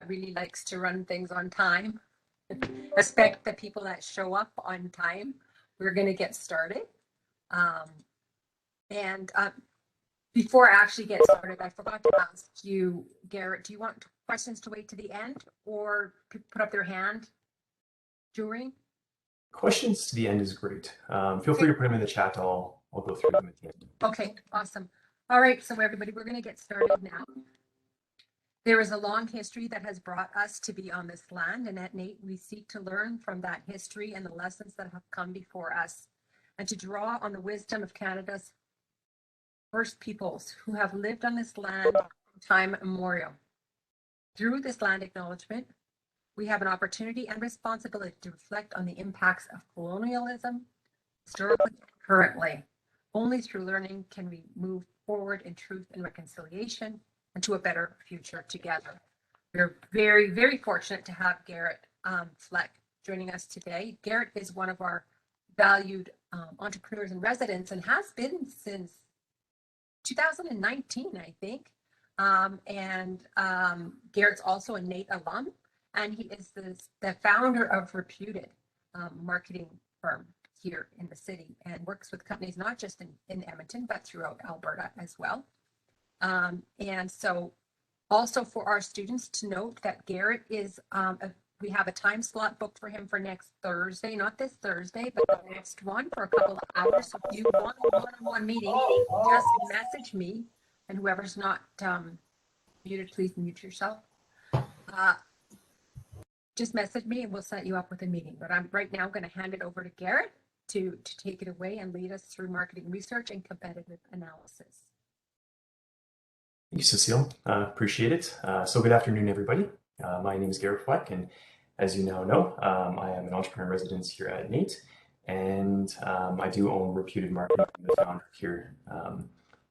really likes to run things on time. Respect the people that show up on time. We're going to get started. Before I actually get started, I forgot to ask you, Garrett, do you want questions to wait to the end or put up their hand during? Questions to the end is great. Feel free to put them in the chat. I'll go through them at the end. Okay, awesome. All right, so everybody, we're going to get started now. There is a long history that has brought us to be on this land, and at NAIT, we seek to learn from that history and the lessons that have come before us, and to draw on the wisdom of Canada's First Peoples who have lived on this land from time immemorial. Through this land acknowledgement, we have an opportunity and responsibility to reflect on the impacts of colonialism, historically and currently. Only through learning can we move forward in truth and reconciliation and to a better future together. We're very, very fortunate to have Garrett Fleck joining us today. Garrett is one of our valued entrepreneurs in residence and has been since 2019, I think. Garrett's also a NAIT alum, and he is the founder of Reputed marketing firm here in the city, and works with companies not just in Edmonton, but throughout Alberta as well. And so also for our students to note that Garrett is, we have a time slot booked for him for next Thursday, not this Thursday, but the next one for a couple of hours. So if you want a one-on-one meeting, just message me, and whoever's not muted, please mute yourself. Just message me and we'll set you up with a meeting. But I'm right now going to hand it over to Garrett to take it away and lead us through marketing research and competitive analysis. Thank you, Cecile. Appreciate it. So good afternoon, everybody. My name is Garrett Fleck, and as you now know, I am an entrepreneur in residence here at NAIT, and I do own Reputed Marketing. I'm the founder here.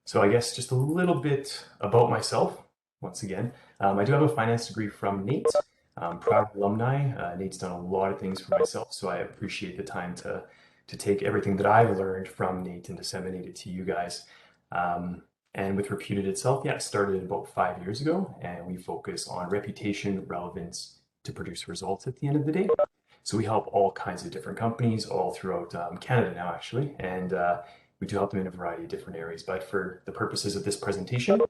So I guess just a little bit about myself. Once again, I do have a finance degree from NAIT. Proud alumni. NAIT's done a lot of things for myself, so I appreciate the time to take everything that I've learned from NAIT and disseminate it to you guys. And with Reputed itself, yeah, it started about 5 years ago, and we focus on reputation, relevance to produce results at the end of the day. So we help all kinds of different companies all throughout Canada now, actually, and we do help them in a variety of different areas. But for the purposes of this presentation,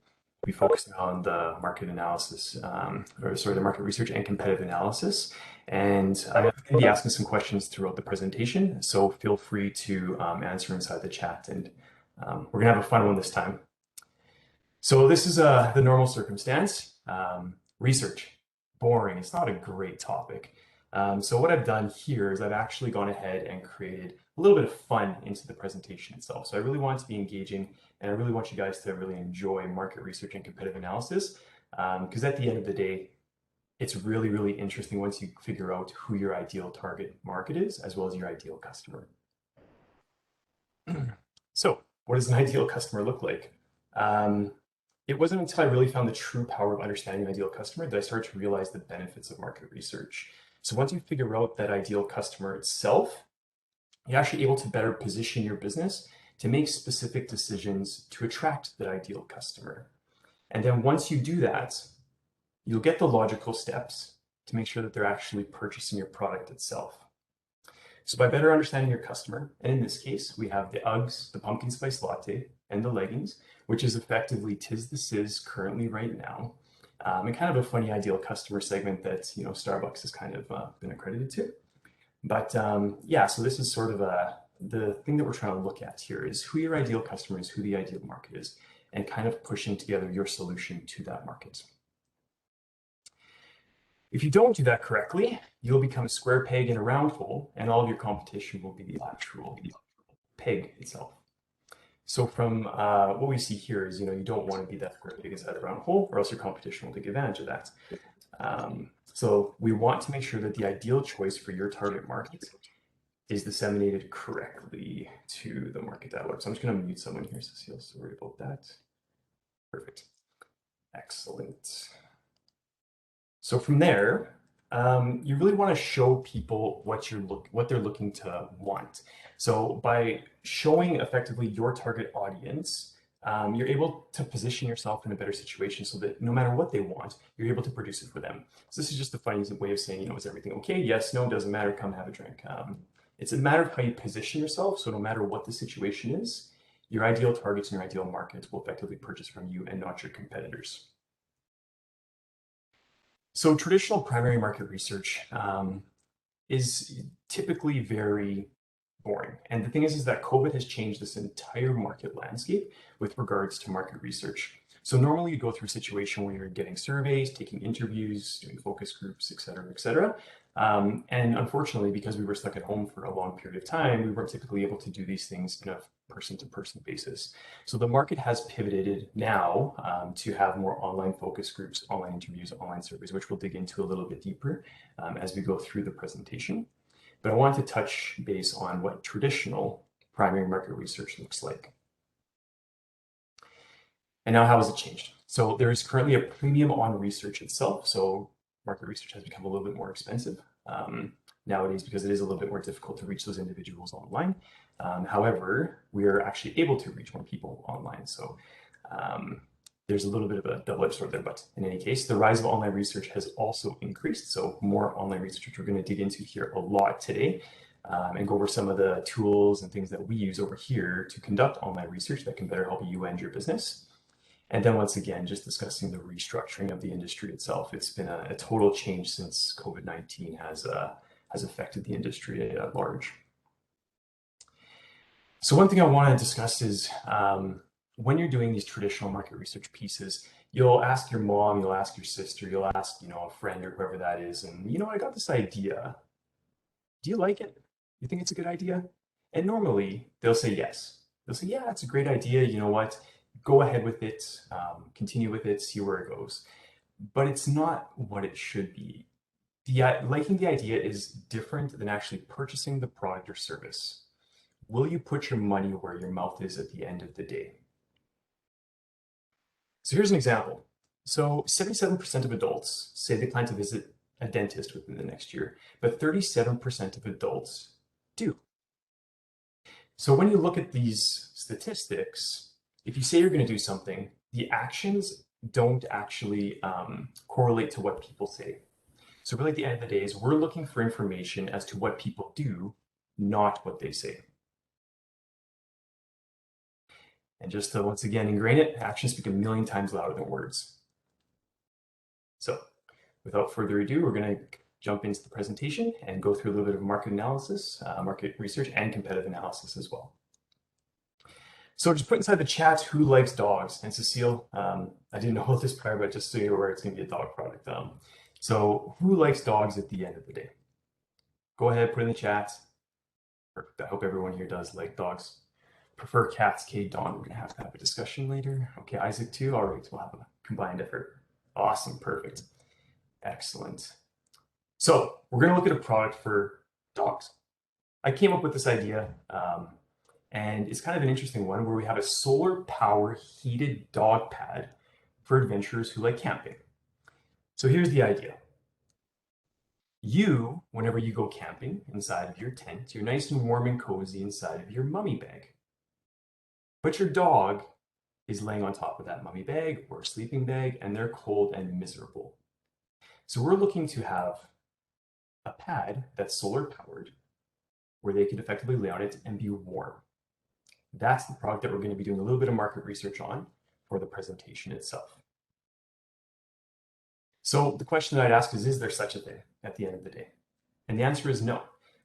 we focus on the market analysis, the market research and competitive analysis. And I'm going to be asking some questions throughout the presentation, so feel free to answer inside the chat, and we're going to have a fun one this time. So this is the normal circumstance. Research, boring. It's not a great topic. So what I've done here is I've actually gone ahead and created a little bit of fun into the presentation itself. So I really want it to be engaging, and I really want you guys to really enjoy market research and competitive analysis, because at the end of the day, it's really, really interesting once you figure out who your ideal target market is, as well as your ideal customer. So what does an ideal customer look like? It wasn't until I really found the true power of understanding an ideal customer that I started to realize the benefits of market research. So once you figure out that ideal customer itself, you're actually able to better position your business to make specific decisions to attract that ideal customer. And then once you do that, you'll get the logical steps to make sure that they're actually purchasing your product itself. So by better understanding your customer, and in this case, we have the Uggs, the pumpkin spice latte, and the leggings, which is effectively Tis the Sizz currently right now, and kind of a funny ideal customer segment that Starbucks has kind of been accredited to. But yeah, so this is sort of the thing that we're trying to look at here is who your ideal customer is, who the ideal market is, and kind of pushing together your solution to that market. If you don't do that correctly, you'll become a square peg in a round hole, and all of your competition will be the actual peg itself. So from what we see here is, you don't want to be that square peg inside a round hole, or else your competition will take advantage of that. So we want to make sure that the ideal choice for your target market is disseminated correctly to the market dialogue. So I'm just going to mute someone here, Cecile. Sorry about that. Perfect. Excellent. So from there, you really want to show people what they're looking to want. So by showing effectively your target audience you're able to position yourself in a better situation so that no matter what they want, you're able to produce it for them. So this is just a funny way of saying, is everything okay? Yes, no, doesn't matter, come have a drink. It's a matter of how you position yourself. So no matter what the situation is, your ideal targets and your ideal markets will effectively purchase from you and not your competitors. So traditional primary market research is typically very boring. And the thing is that COVID has changed this entire market landscape with regards to market research. So normally you go through a situation where you're getting surveys, taking interviews, doing focus groups, et cetera, et cetera. And unfortunately, because we were stuck at home for a long period of time, we weren't typically able to do these things in a person-to-person basis. So the market has pivoted now to have more online focus groups, online interviews, online surveys, which we'll dig into a little bit deeper as we go through the presentation. But I wanted to touch base on what traditional primary market research looks like. And now how has it changed? So there is currently a premium on research itself. So market research has become a little bit more expensive nowadays because it is a little bit more difficult to reach those individuals online. However, we are actually able to reach more people online. So there's a little bit of a double-edged sword there, but in any case, the rise of online research has also increased. So more online research, which we're going to dig into here a lot today and go over some of the tools and things that we use over here to conduct online research that can better help you and your business. And then once again, just discussing the restructuring of the industry itself. It's been a total change since COVID-19 has affected the industry at large. So one thing I want to discuss is when you're doing these traditional market research pieces, you'll ask your mom, you'll ask your sister, you'll ask, a friend or whoever that is, and I got this idea. Do you like it? You think it's a good idea? And normally they'll say yes. They'll say, yeah, it's a great idea. You know what? Go ahead with it, continue with it, see where it goes. But it's not what it should be. Liking the idea is different than actually purchasing the product or service. Will you put your money where your mouth is at the end of the day? So here's an example. So 77% of adults say they plan to visit a dentist within the next year, but 37% of adults do. So when you look at these statistics, if you say you're going to do something, the actions don't actually correlate to what people say. So really at the end of the day is we're looking for information as to what people do, not what they say. And just to once again ingrain it, actions speak a million times louder than words. So without further ado, we're going to jump into the presentation and go through a little bit of market analysis, market research, and competitive analysis as well. So just put inside the chat who likes dogs. And Cecile, I didn't know this prior, but just so you're aware, it's going to be a dog product. So who likes dogs at the end of the day? Go ahead, put in the chat. Perfect. I hope everyone here does like dogs. Prefer cats, Kate, Dawn. We're going to have a discussion later. Okay, Isaac too. All right, we'll have a combined effort. Awesome, perfect. Excellent. So we're going to look at a product for dogs. I came up with this idea. And it's kind of an interesting one where we have a solar power heated dog pad for adventurers who like camping. So here's the idea. Whenever you go camping inside of your tent, you're nice and warm and cozy inside of your mummy bag. But your dog is laying on top of that mummy bag or sleeping bag, and they're cold and miserable. So we're looking to have a pad that's solar powered where they can effectively lay on it and be warm. That's the product that we're going to be doing a little bit of market research on for the presentation itself. So the question that I'd ask is there such a thing at the end of the day? And the answer is no.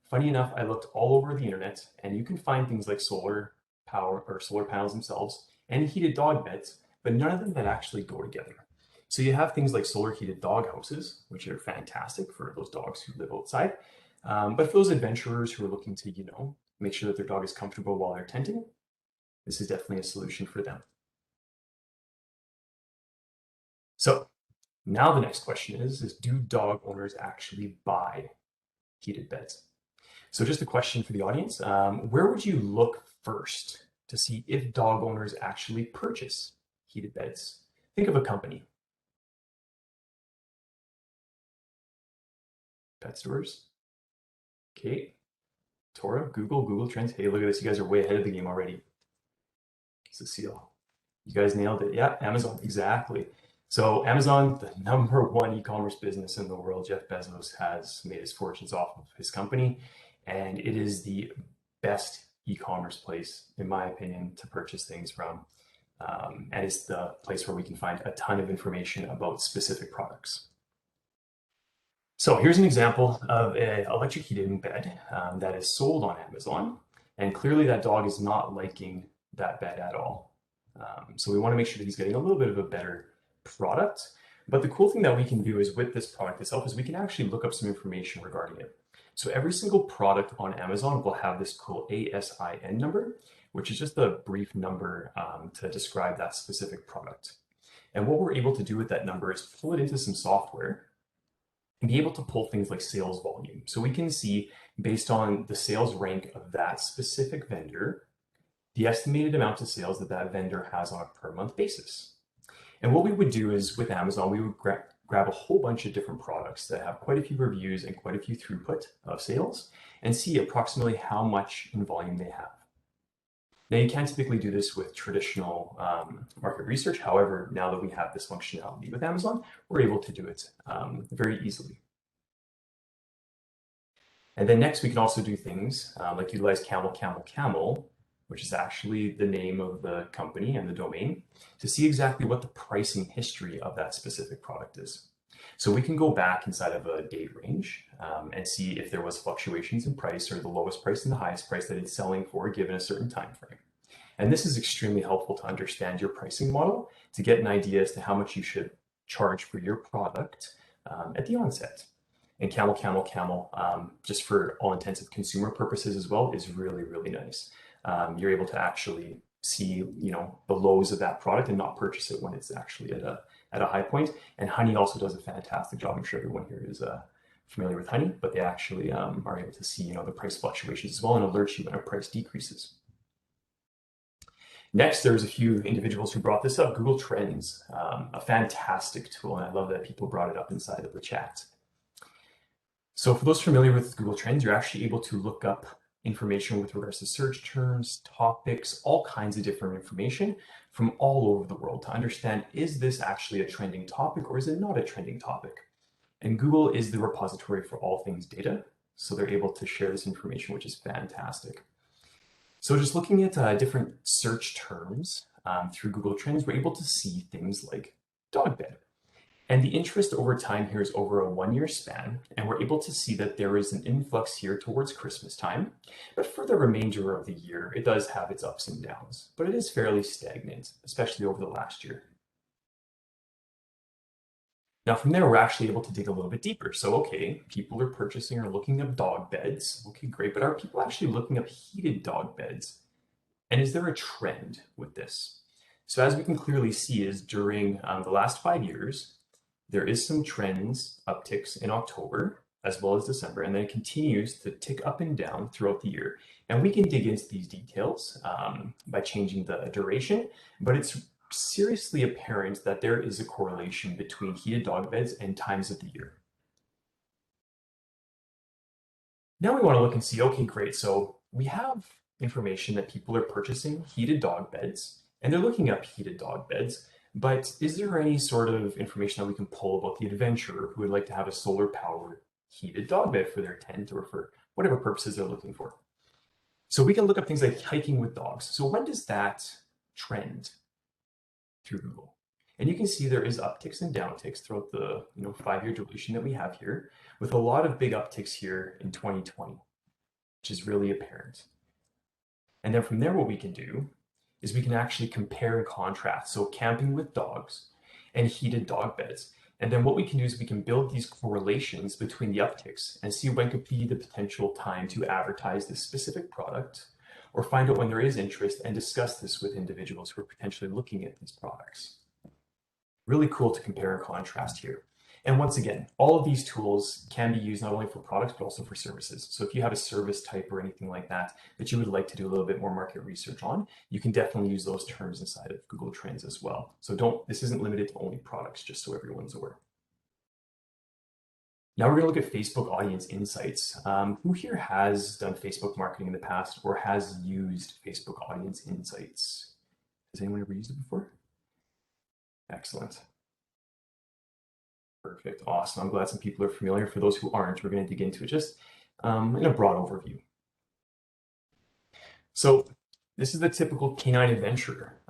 Funny enough, I looked all over the internet and you can find things like solar power or solar panels themselves and heated dog beds, but none of them that actually go together. So you have things like solar heated dog houses, which are fantastic for those dogs who live outside. But for those adventurers who are looking to, make sure that their dog is comfortable while they're tenting, this is definitely a solution for them. So now the next question is do dog owners actually buy heated beds? So just a question for the audience, where would you look first to see if dog owners actually purchase heated beds? Think of a company. Pet stores. Okay. Tora, Google Trends. Hey, look at this. You guys are way ahead of the game already. Cecile. You guys nailed it. Yeah, Amazon, exactly. So Amazon, the #1 e-commerce business in the world, Jeff Bezos has made his fortunes off of his company, and it is the best e-commerce place, in my opinion, to purchase things from. And it's the place where we can find a ton of information about specific products. So here's an example of an electric heating bed that is sold on Amazon. And clearly that dog is not liking that bed at all. So we want to make sure that he's getting a little bit of a better product. But the cool thing that we can do is with this product itself is we can actually look up some information regarding it. So every single product on Amazon will have this cool ASIN number, which is just a brief number to describe that specific product. And what we're able to do with that number is pull it into some software and be able to pull things like sales volume. So we can see, based on the sales rank of that specific vendor, the estimated amount of sales that that vendor has on a per month basis. And what we would do is with Amazon, we would grab a whole bunch of different products that have quite a few reviews and quite a few throughput of sales and see approximately how much in volume they have. Now, you can't typically do this with traditional market research. However, now that we have this functionality with Amazon, we're able to do it very easily. And then next, we can also do things like utilize camel, which is actually the name of the company and the domain, to see exactly what the pricing history of that specific product is. So we can go back inside of a date range and see if there was fluctuations in price or the lowest price and the highest price that it's selling for given a certain time frame. And this is extremely helpful to understand your pricing model to get an idea as to how much you should charge for your product at the onset. And camel, just for all intents and consumer purposes as well, is really, really nice. You're able to actually see, the lows of that product and not purchase it when it's actually at a high point. And Honey also does a fantastic job. I'm sure everyone here is familiar with Honey, but they actually are able to see, the price fluctuations as well and alert you when a price decreases. Next, there's a few individuals who brought this up. Google Trends, a fantastic tool, and I love that people brought it up inside of the chat. So for those familiar with Google Trends, you're actually able to look up information with regards to search terms, topics, all kinds of different information from all over the world to understand, is this actually a trending topic or is it not a trending topic? And Google is the repository for all things data, so they're able to share this information, which is fantastic. So just looking at different search terms through Google Trends, we're able to see things like dog bed. And the interest over time here is over a 1-year span, and we're able to see that there is an influx here towards Christmas time. But for the remainder of the year, it does have its ups and downs, but it is fairly stagnant, especially over the last year. Now from there, we're actually able to dig a little bit deeper. So, okay, people are purchasing or looking up dog beds. Okay, great, but are people actually looking up heated dog beds? And is there a trend with this? So as we can clearly see is during the last 5 years, there is some trends, upticks in October as well as December, and then it continues to tick up and down throughout the year. And we can dig into these details by changing the duration, but it's seriously apparent that there is a correlation between heated dog beds and times of the year. Now we want to look and see, okay, great. So we have information that people are purchasing heated dog beds and they're looking up heated dog beds, but is there any sort of information that we can pull about the adventurer who would like to have a solar powered heated dog bed for their tent or for whatever purposes they're looking for? So we can look up things like hiking with dogs. So when does that trend through Google? And you can see there is upticks and downticks throughout the 5-year duration that we have here, with a lot of big upticks here in 2020, which is really apparent. And then from there, what we can do is we can actually compare and contrast. So camping with dogs and heated dog beds. And then what we can do is we can build these correlations between the upticks and see when could be the potential time to advertise this specific product, or find out when there is interest and discuss this with individuals who are potentially looking at these products. Really cool to compare and contrast here. And once again, all of these tools can be used not only for products, but also for services. So if you have a service type or anything like that you would like to do a little bit more market research on, you can definitely use those terms inside of Google Trends as well. So this isn't limited to only products, just so everyone's aware. Now we're going to look at Facebook audience insights. Who here has done Facebook marketing in the past or has used Facebook audience insights? Has anyone ever used it before? Excellent. Perfect. Awesome. I'm glad some people are familiar. For those who aren't, we're going to dig into it just in a broad overview. So this is the typical canine adventurer.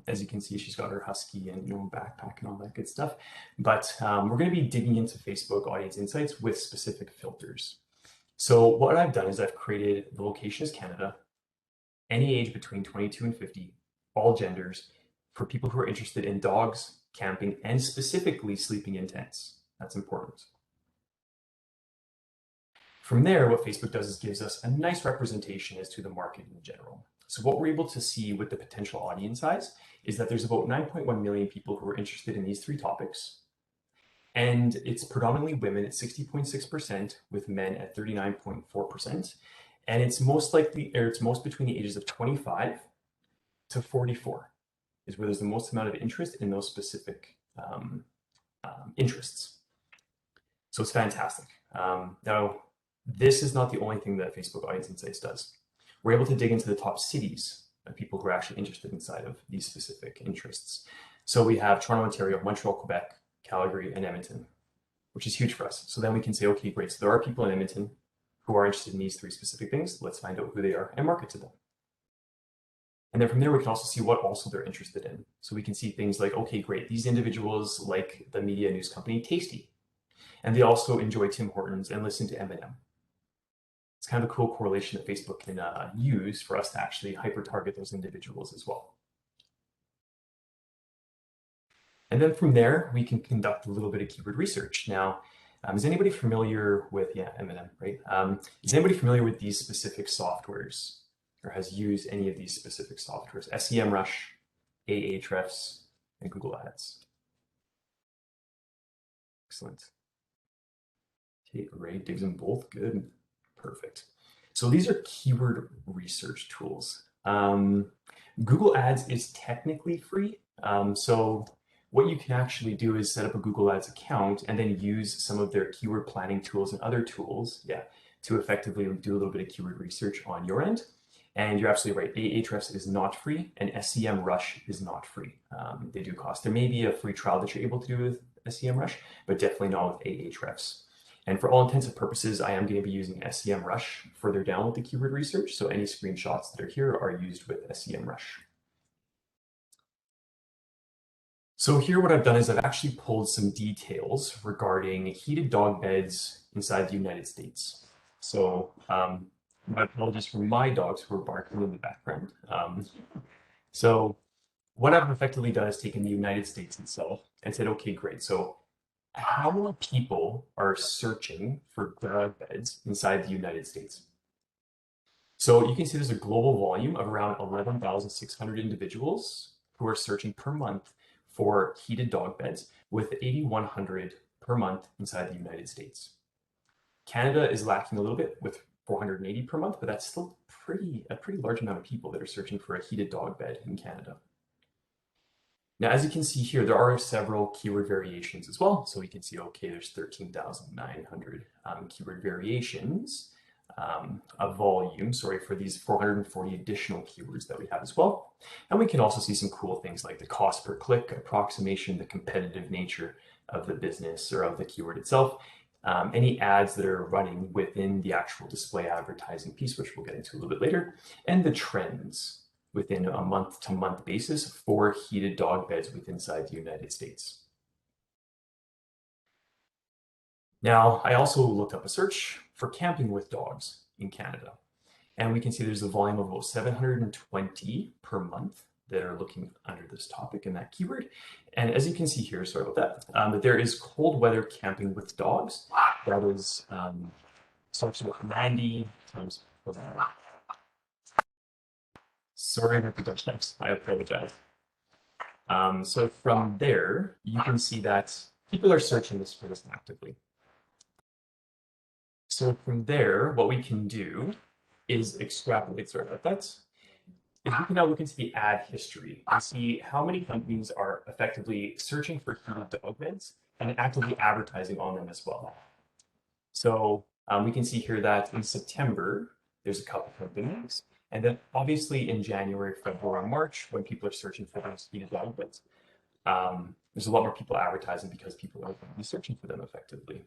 As you can see, she's got her husky and backpack and all that good stuff. But we're going to be digging into Facebook audience insights with specific filters. So what I've done is I've created the location is Canada, any age between 22 and 50, all genders, for people who are interested in dogs, camping, and specifically sleeping in tents. That's important. From there, what Facebook does is gives us a nice representation as to the market in general. So what we're able to see with the potential audience size is that there's about 9.1 million people who are interested in these three topics. And it's predominantly women at 60.6%, with men at 39.4%. And it's most between the ages of 25 to 44 is where there's the most amount of interest in those specific interests. So it's fantastic. Now, this is not the only thing that Facebook Audience Insights does. We're able to dig into the top cities of people who are actually interested inside of these specific interests. So we have Toronto, Ontario, Montreal, Quebec, Calgary, and Edmonton, which is huge for us. So then we can say, okay, great. So there are people in Edmonton who are interested in these three specific things. Let's find out who they are and market to them. And then from there, we can also see what also they're interested in. So we can see things like, okay, great. These individuals like the media news company Tasty, and they also enjoy Tim Hortons and listen to Eminem. It's kind of a cool correlation that Facebook can use for us to actually hyper-target those individuals as well. And then from there, we can conduct a little bit of keyword research. Now, is anybody familiar with, Eminem, right? Is anybody familiar with these specific softwares or has used any of these specific softwares? SEMrush, Ahrefs, and Google Ads. Excellent. Okay, Ray digs them both. Good. Perfect. So these are keyword research tools. Google Ads is technically free. So what you can actually do is set up a Google Ads account and then use some of their keyword planning tools and other tools, to effectively do a little bit of keyword research on your end. And you're absolutely right. Ahrefs is not free, and SEMrush is not free. They do cost. There may be a free trial that you're able to do with SEMrush, but definitely not with Ahrefs. And for all intents and purposes, I am going to be using SEMrush further down with the keyword research. So any screenshots that are here are used with SEMrush. So here what I've done is I've actually pulled some details regarding heated dog beds inside the United States. So my apologies for my dogs who are barking in the background. So what I've effectively done is taken the United States itself and said, okay, great. So how many people are searching for dog beds inside the United States? So you can see there's a global volume of around 11,600 individuals who are searching per month for heated dog beds, with 8,100 per month inside the United States. Canada is lacking a little bit with 480 per month, but that's still a pretty large amount of people that are searching for a heated dog bed in Canada. Now, as you can see here, there are several keyword variations as well. So we can see, okay, there's 13,900 keyword variations of volume, for these 440 additional keywords that we have as well. And we can also see some cool things like the cost per click, approximation, the competitive nature of the business or of the keyword itself, any ads that are running within the actual display advertising piece, which we'll get into a little bit later, and the trends within a month-to-month basis for heated dog beds inside the United States. Now, I also looked up a search for camping with dogs in Canada, and we can see there's a volume of about 720 per month that are looking under this topic and that keyword. And as you can see here, sorry about that, there is cold weather camping with dogs. That is starts with 90 times. Sorry about the Dutch next. I apologize. So from there, you can see that people are searching for this actively. So from there, what we can do is extrapolate, sorry about that, is we can now look into the ad history and see how many companies are effectively searching for heated dog beds and actively advertising on them as well. So we can see here that in September, there's a couple companies, And then obviously in January, February, March, when people are searching for those heated dog beds, there's a lot more people advertising because people are going to be searching for them effectively.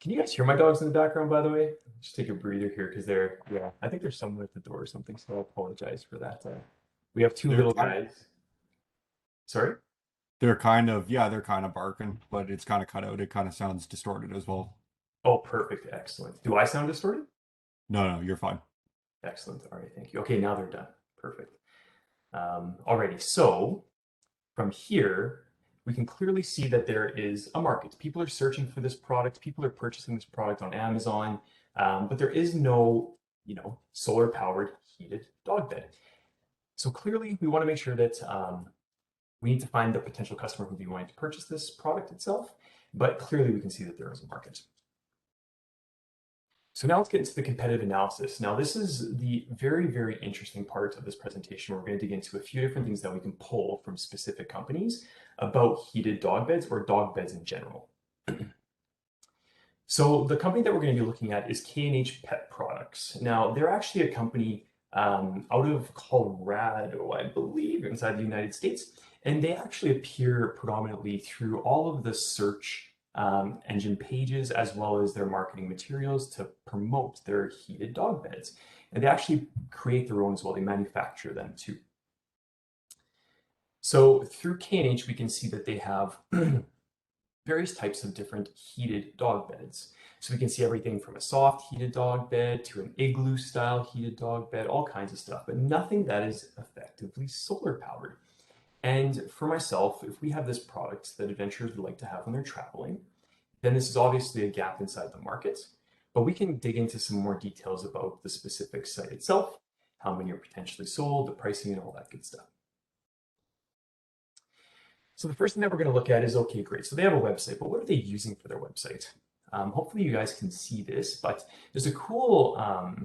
Can you guys hear my dogs in the background, by the way? Just take a breather here because yeah, I think there's someone at the door or something, so I apologize for that. We have two They're little kind guys. Sorry? they're kind of yeah, they're kind of barking, but it's kind of cut out. It kind of sounds distorted as well. Oh, perfect. Excellent. Do I sound distorted? No, you're fine. Excellent. All right, thank you. Okay, now they're done. Perfect. Alrighty, so from here, we can clearly see that there is a market. People are searching for this product. People are purchasing this product on Amazon, but there is no, solar-powered heated dog bed. So clearly, we want to make sure that we need to find the potential customer who would be wanting to purchase this product itself, but clearly we can see that there is a market. So now let's get into the competitive analysis. Now this is the very, very interesting part of this presentation where we're going to dig into a few different things that we can pull from specific companies about heated dog beds or dog beds in general. So the company that we're going to be looking at is K&H Pet Products. Now they're actually a company out of Colorado, I believe, inside the United States, and they actually appear predominantly through all of the search engine pages as well as their marketing materials to promote their heated dog beds. And they actually create their own as well. They manufacture them too. So through K&H, we can see that they have various types of different heated dog beds. So we can see everything from a soft heated dog bed to an igloo style heated dog bed, all kinds of stuff, but nothing that is effectively solar powered. And for myself, if we have this product that adventurers would like to have when they're traveling, then this is obviously a gap inside the market, but we can dig into some more details about the specific site itself, how many are potentially sold, the pricing, and all that good stuff. So the first thing that we're going to look at is, okay, great. So they have a website, but what are they using for their website? Hopefully you guys can see this, but there's a cool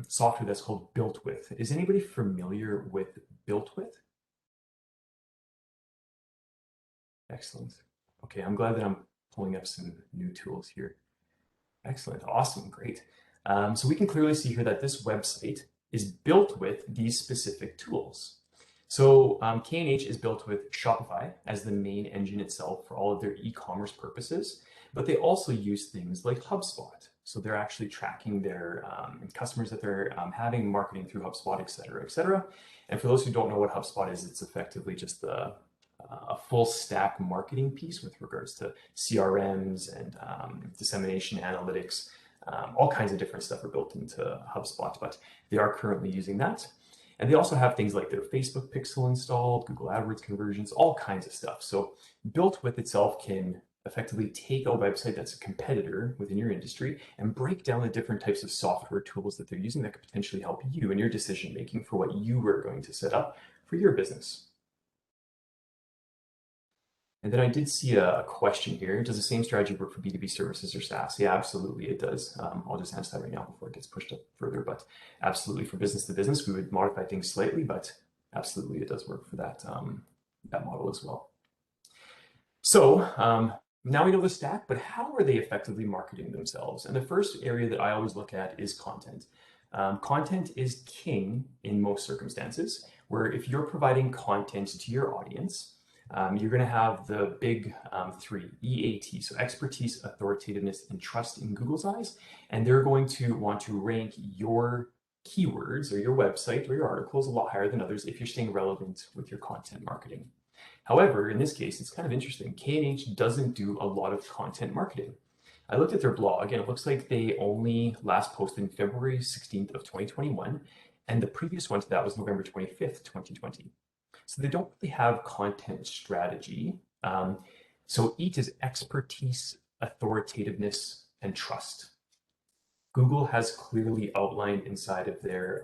software that's called Built With. Is anybody familiar with Built With? Excellent. Okay, I'm glad that I'm pulling up some new tools here. Excellent, awesome, great. So we can clearly see here that this website is built with these specific tools. So K&H is built with Shopify as the main engine itself for all of their e-commerce purposes, but they also use things like HubSpot. So they're actually tracking their customers that they're having, marketing through HubSpot, et cetera, et cetera. And for those who don't know what HubSpot is, it's effectively just a full stack marketing piece with regards to CRMs and dissemination analytics. All kinds of different stuff are built into HubSpot, but they are currently using that. And they also have things like their Facebook pixel installed, Google AdWords conversions, all kinds of stuff. So Built With itself can effectively take a website that's a competitor within your industry and break down the different types of software tools that they're using that could potentially help you in your decision making for what you are going to set up for your business. And then I did see a question here. Does the same strategy work for B2B services or SaaS? Yeah, absolutely it does. I'll just answer that right now before it gets pushed up further, but absolutely for business to business, we would modify things slightly, but absolutely it does work for that, that model as well. So now we know the stack, but how are they effectively marketing themselves? And the first area that I always look at is content. Content is king in most circumstances, where if you're providing content to your audience, you're going to have the big three, EAT, so expertise, authoritativeness, and trust in Google's eyes. And they're going to want to rank your keywords or your website or your articles a lot higher than others if you're staying relevant with your content marketing. However, in this case, it's kind of interesting. K&H doesn't do a lot of content marketing. I looked at their blog and it looks like they only last posted in February 16th of 2021. And the previous one to that was November 25th, 2020. So they don't really have content strategy. So EAT is expertise, authoritativeness, and trust. Google has clearly outlined inside of their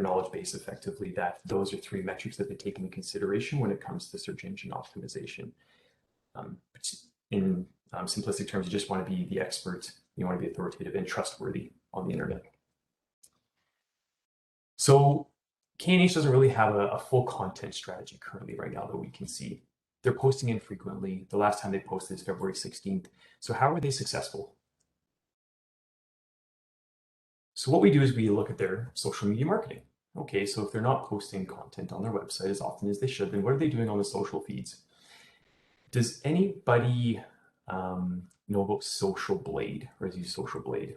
knowledge base effectively that those are three metrics that they take into consideration when it comes to search engine optimization. In simplistic terms, you just want to be the expert, you want to be authoritative and trustworthy on the internet. So K&H doesn't really have a full content strategy currently right now that we can see. They're posting infrequently. The last time they posted is February 16th. So how are they successful? So what we do is we look at their social media marketing. Okay, so if they're not posting content on their website as often as they should, then what are they doing on the social feeds? Does anybody know about Social Blade or has used Social Blade?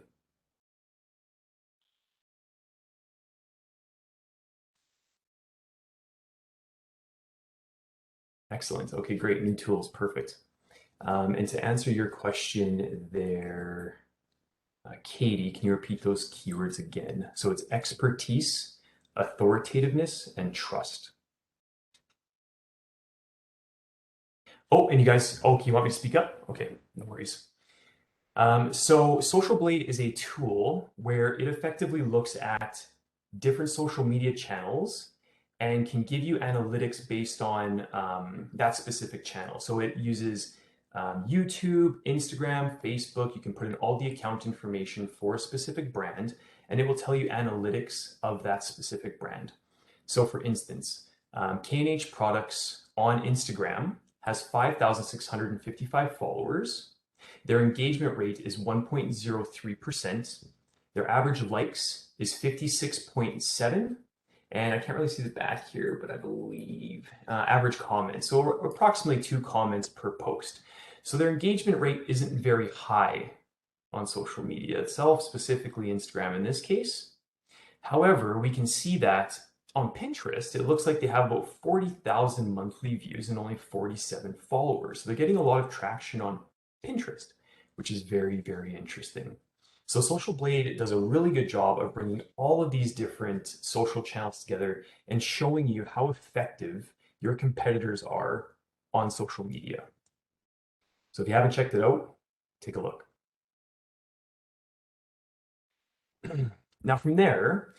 Excellent. Okay, great. New tools. Perfect. And to answer your question there, Katie, can you repeat those keywords again? So it's expertise, authoritativeness, and trust. Oh, and you guys, oh, you want me to speak up? Okay, no worries. So Social Blade is a tool where it effectively looks at different social media channels and can give you analytics based on that specific channel. So it uses YouTube, Instagram, Facebook. You can put in all the account information for a specific brand, and it will tell you analytics of that specific brand. So for instance, K&H Products on Instagram has 5,655 followers. Their engagement rate is 1.03%. Their average likes is 56.7. And I can't really see the back here, but I believe average comments. So approximately 2 comments per post. So their engagement rate isn't very high on social media itself, specifically Instagram in this case. However, we can see that on Pinterest, it looks like they have about 40,000 monthly views and only 47 followers. So they're getting a lot of traction on Pinterest, which is very, very interesting. So Social Blade does a really good job of bringing all of these different social channels together and showing you how effective your competitors are on social media. So if you haven't checked it out, take a look. Now from there,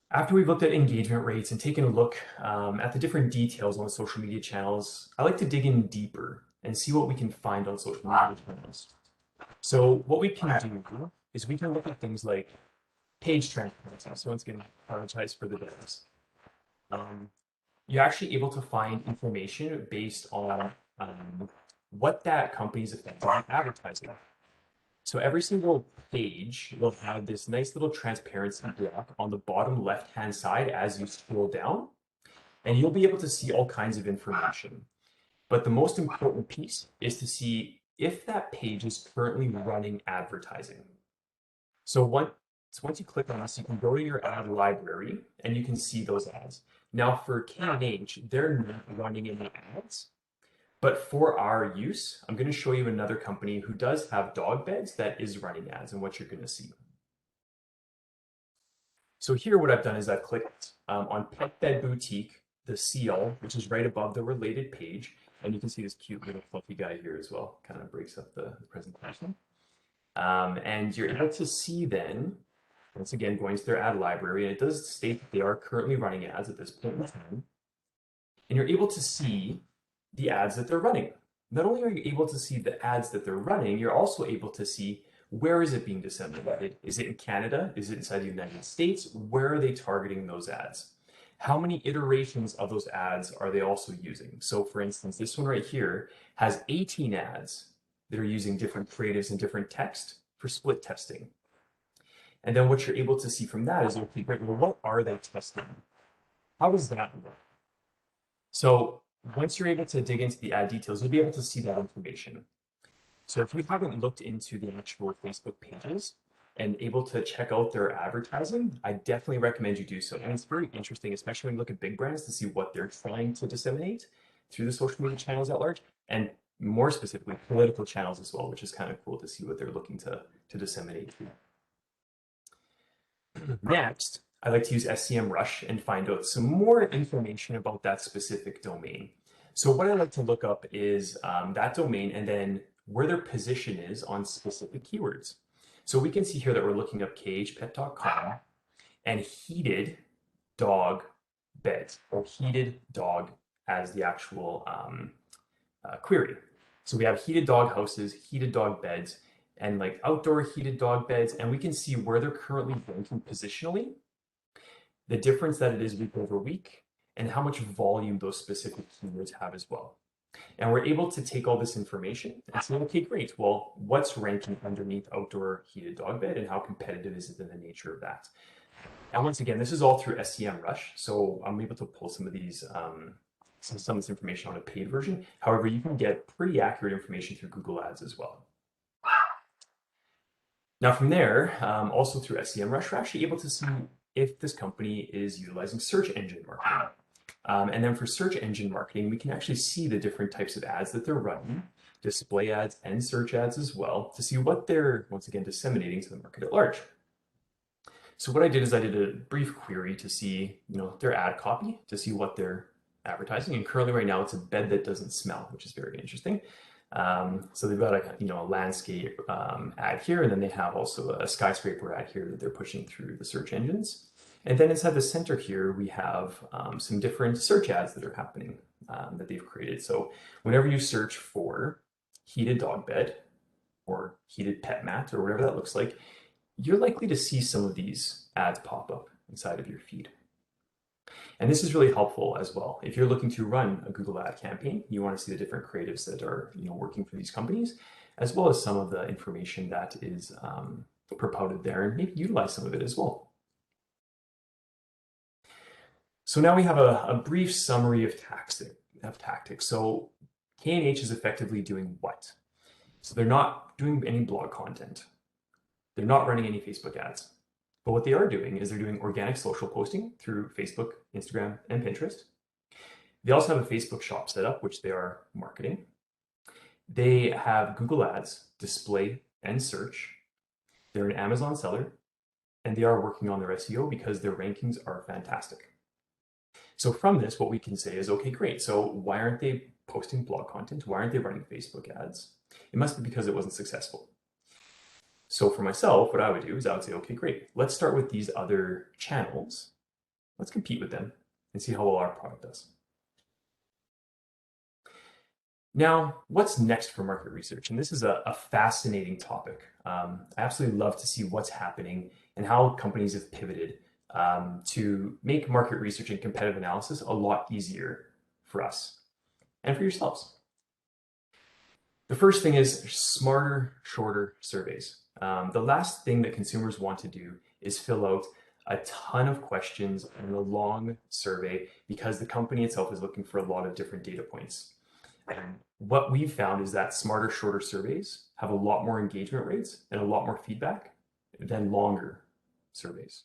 after we've looked at engagement rates and taken a look at the different details on the social media channels, I like to dig in deeper and see what we can find on social media channels. So what we can do is we can look at things like page transparency. So once again, apologize for the difference. You're actually able to find information based on what that company is effectively advertising. So every single page will have this nice little transparency block on the bottom left-hand side as you scroll down, and you'll be able to see all kinds of information. But the most important piece is to see if that page is currently running advertising. So once you click on this, you can go to your ad library and you can see those ads. Now for K&H, they're not running any ads. But for our use, I'm going to show you another company who does have dog beds that is running ads and what you're going to see. So here what I've done is I've clicked on Pet Bed Boutique, the seal, which is right above the related page. And you can see this cute little fluffy guy here as well. Kind of breaks up the presentation. And you're able to see then, once again, going to their ad library, and it does state that they are currently running ads at this point in time. And you're able to see the ads that they're running. Not only are you able to see the ads that they're running, you're also able to see where is it being disseminated. Is it in Canada? Is it inside the United States? Where are they targeting those ads? How many iterations of those ads are they also using? So for instance, this one right here has 18 ads that are using different creatives and different text for split testing. And then what you're able to see from that is, okay, great, well, what are they testing? How does that work? So once you're able to dig into the ad details, you'll be able to see that information. So if you haven't looked into the actual Facebook pages and able to check out their advertising, I definitely recommend you do so. And it's very interesting, especially when you look at big brands, to see what they're trying to disseminate through the social media channels at large, and more specifically, political channels as well, which is kind of cool to see what they're looking to disseminate. Next, I like to use SEMrush and find out some more information about that specific domain. So what I like to look up is that domain and then where their position is on specific keywords. So we can see here that we're looking up khpet.com and heated dog beds, or heated dog as the actual query. So we have heated dog houses, heated dog beds, and like outdoor heated dog beds, and we can see where they're currently ranking positionally, the difference that it is week over week, and how much volume those specific keywords have as well. And we're able to take all this information and say, okay, great. Well, what's ranking underneath outdoor heated dog bed and how competitive is it in the nature of that? And once again, this is all through SEMrush. So I'm able to pull some of these, some of this information on a paid version. However, you can get pretty accurate information through Google Ads as well. Now from there, also through SEMrush, we're actually able to see if this company is utilizing search engine marketing. And then for search engine marketing, we can actually see the different types of ads that they're running, display ads and search ads as well, to see what they're, once again, disseminating to the market at large. So what I did is I did a brief query to see, their ad copy, to see what they're advertising. And currently right now, it's a bed that doesn't smell, which is very interesting. So they've got a landscape ad here, and then they have also a skyscraper ad here that they're pushing through the search engines. And then inside the center here, we have some different search ads that are happening that they've created. So whenever you search for heated dog bed or heated pet mat or whatever that looks like, you're likely to see some of these ads pop up inside of your feed. And this is really helpful as well. If you're looking to run a Google ad campaign, you want to see the different creatives that are working for these companies, as well as some of the information that is propounded there, and maybe utilize some of it as well. So now we have a brief summary of tactics. So K&H is effectively doing what? So they're not doing any blog content. They're not running any Facebook ads. But what they are doing is they're doing organic social posting through Facebook, Instagram, and Pinterest. They also have a Facebook shop set up, which they are marketing. They have Google Ads, display, and search. They're an Amazon seller, and they are working on their SEO because their rankings are fantastic. So from this, what we can say is, okay, great. So why aren't they posting blog content? Why aren't they running Facebook ads? It must be because it wasn't successful. So for myself, what I would do is I would say, okay, great. Let's start with these other channels. Let's compete with them and see how well our product does. Now, what's next for market research? And this is a fascinating topic. I absolutely love to see what's happening and how companies have pivoted to make market research and competitive analysis a lot easier for us and for yourselves. The first thing is smarter, shorter surveys. The last thing that consumers want to do is fill out a ton of questions in a long survey because the company itself is looking for a lot of different data points. And what we've found is that smarter, shorter surveys have a lot more engagement rates and a lot more feedback than longer surveys.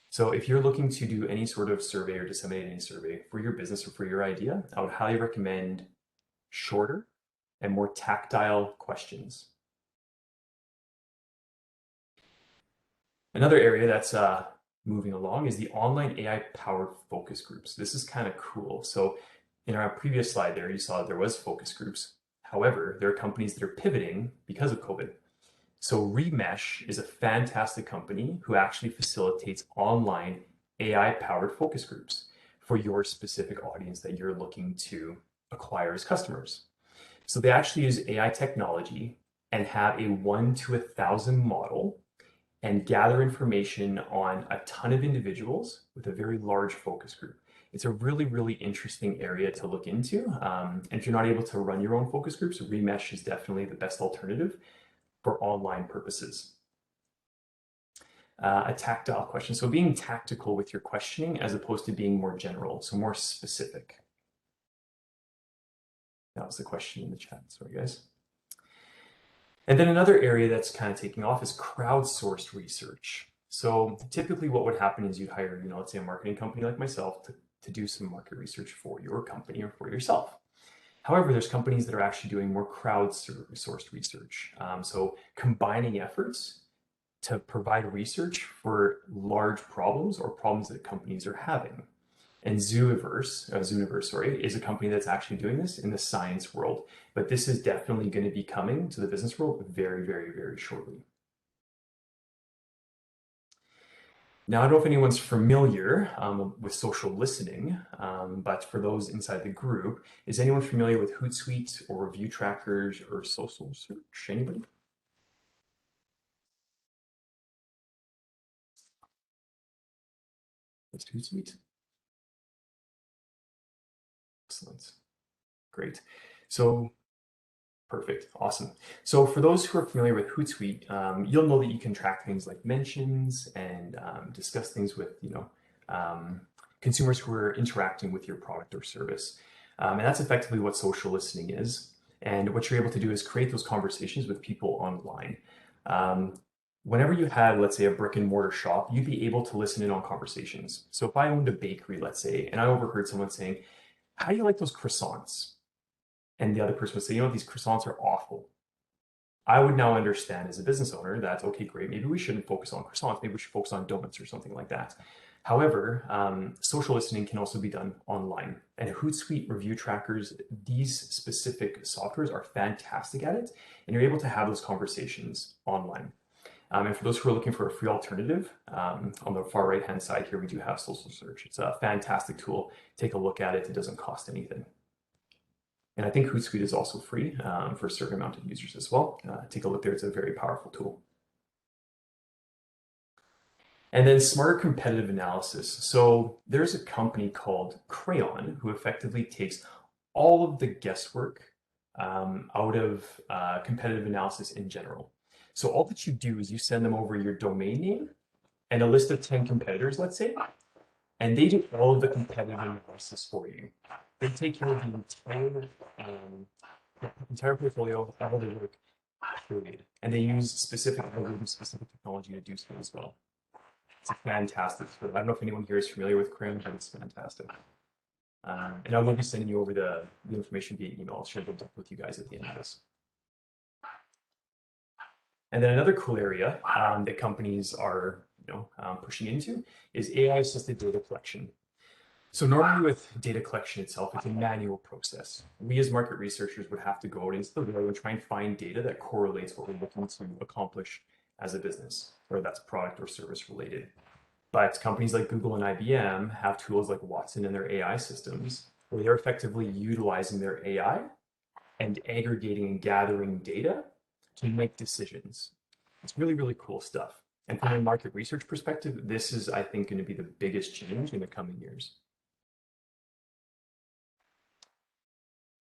So if you're looking to do any sort of survey or disseminate any survey for your business or for your idea, I would highly recommend shorter and more tactile questions. Another area that's moving along is the online AI-powered focus groups. This is kind of cool. So in our previous slide there, you saw that there was focus groups. However, there are companies that are pivoting because of COVID. So Remesh is a fantastic company who actually facilitates online AI-powered focus groups for your specific audience that you're looking to acquire as customers. So they actually use AI technology and have a 1 to 1,000 model and gather information on a ton of individuals with a very large focus group. It's a really, really interesting area to look into. And if you're not able to run your own focus groups, Remesh is definitely the best alternative for online purposes. A tactile question. So being tactical with your questioning as opposed to being more general, so more specific. That was the question in the chat. Sorry, guys. And then another area that's kind of taking off is crowdsourced research. So typically what would happen is you'd hire, let's say a marketing company like myself to do some market research for your company or for yourself. However, there's companies that are actually doing more crowdsourced research. So combining efforts to provide research for large problems or problems that companies are having. And Zooniverse, is a company that's actually doing this in the science world. But this is definitely going to be coming to the business world very, very, very shortly. Now, I don't know if anyone's familiar with social listening, but for those inside the group, is anyone familiar with Hootsuite or Review Trackers or Social Search? Anybody? It's Hootsuite. Excellent. Great. So perfect, awesome. So for those who are familiar with Hootsuite, you'll know that you can track things like mentions and discuss things with consumers who are interacting with your product or service. And that's effectively what social listening is. And what you're able to do is create those conversations with people online. Whenever you had, let's say, a brick and mortar shop, you'd be able to listen in on conversations. So if I owned a bakery, let's say, and I overheard someone saying, "How do you like those croissants?" And the other person would say, "These croissants are awful." I would now understand as a business owner that, okay, great, maybe we shouldn't focus on croissants, maybe we should focus on donuts or something like that. However, social listening can also be done online. And Hootsuite review trackers, these specific softwares are fantastic at it, and you're able to have those conversations online. And for those who are looking for a free alternative, on the far right-hand side here, we do have Social Search. It's a fantastic tool. Take a look at it. It doesn't cost anything. And I think Hootsuite is also free for a certain amount of users as well. Take a look there. It's a very powerful tool. And then smarter competitive analysis. So there's a company called Crayon who effectively takes all of the guesswork out of competitive analysis in general. So all that you do is you send them over your domain name and a list of 10 competitors, let's say, and they do all of the competitive analysis for you. They take care of the entire portfolio, all the work, period. And they use specific algorithms, specific technology to do so as well. It's fantastic. I don't know if anyone here is familiar with Crayon, but it's fantastic. And I will be sending you over the information via email. I'll share the link with you guys at the end of this. And then another cool area that companies are pushing into is AI-assisted data collection. So normally with data collection itself, it's a manual process. We as market researchers would have to go out into the world and try and find data that correlates what we're looking to accomplish as a business, whether that's product or service related. But companies like Google and IBM have tools like Watson and their AI systems, where they're effectively utilizing their AI and aggregating and gathering data to make decisions. It's really, really cool stuff. And from a market research perspective, this is, I think, going to be the biggest change in the coming years.